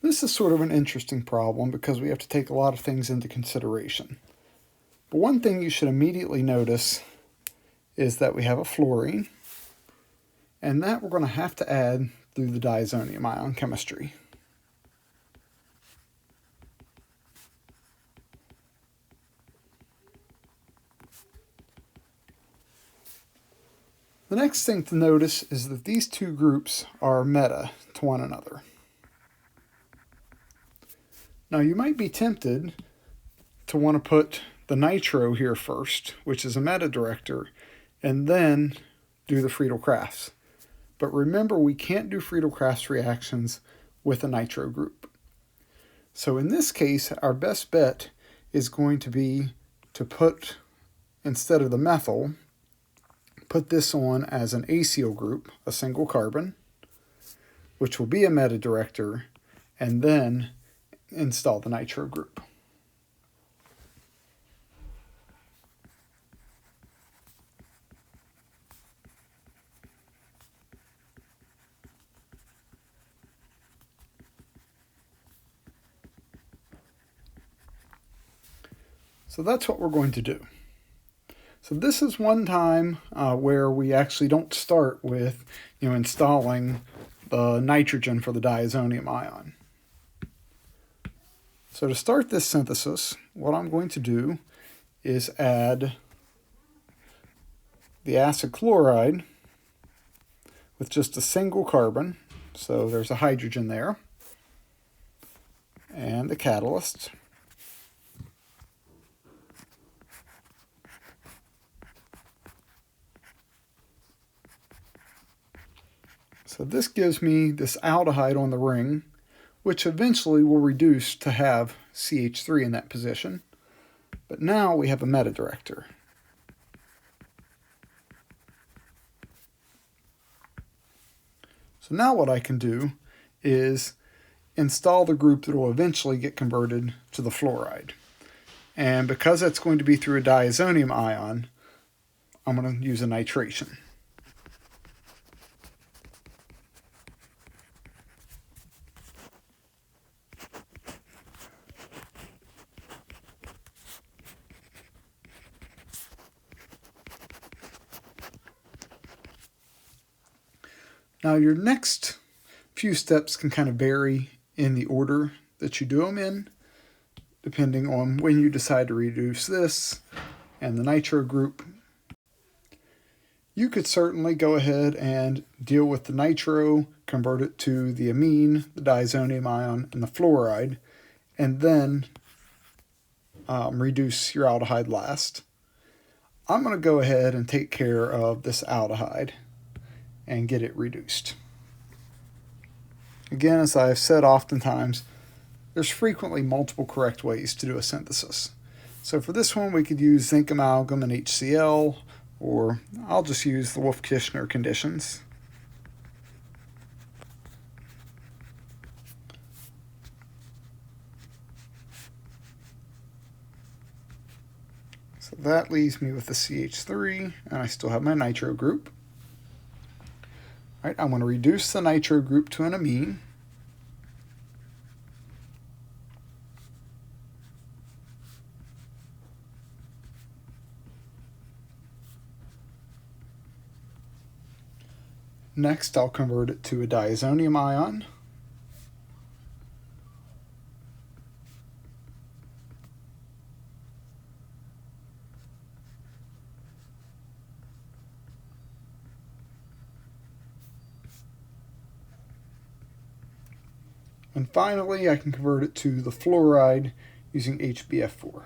This is sort of an interesting problem because we have to take a lot of things into consideration. But one thing you should immediately notice is that we have a fluorine, and that we're going to have to add through the diazonium ion chemistry. The next thing to notice is that these two groups are meta to one another. Now you might be tempted to want to put the nitro here first, which is a meta director, and then do the Friedel-Crafts. But remember, we can't do Friedel-Crafts reactions with a nitro group. So in this case, our best bet is going to be to put, instead of the methyl, put this on as an acyl group, a single carbon, which will be a meta director, and then install the nitro group. So that's what we're going to do. So this is one time where we actually don't start with installing the nitrogen for the diazonium ion. So to start this synthesis, what I'm going to do is add the acid chloride with just a single carbon, so there's a hydrogen there, and the catalyst. So this gives me this aldehyde on the ring, which eventually will reduce to have CH3 in that position. But now we have a meta director. So now what I can do is install the group that will eventually get converted to the fluoride. And because that's going to be through a diazonium ion, I'm going to use a nitration. Now your next few steps can kind of vary in the order that you do them in, depending on when you decide to reduce this and the nitro group. You could certainly go ahead and deal with the nitro, convert it to the amine, the diazonium ion, and the fluoride, and then reduce your aldehyde last. I'm going to go ahead and take care of this aldehyde and get it reduced. Again, as I've said oftentimes, there's frequently multiple correct ways to do a synthesis. So for this one, we could use zinc amalgam and HCl, or I'll just use the Wolff-Kishner conditions. So that leaves me with the CH3, and I still have my nitro group. All right, I'm going to reduce the nitro group to an amine. Next, I'll convert it to a diazonium ion. And finally, I can convert it to the fluoride using HBF4.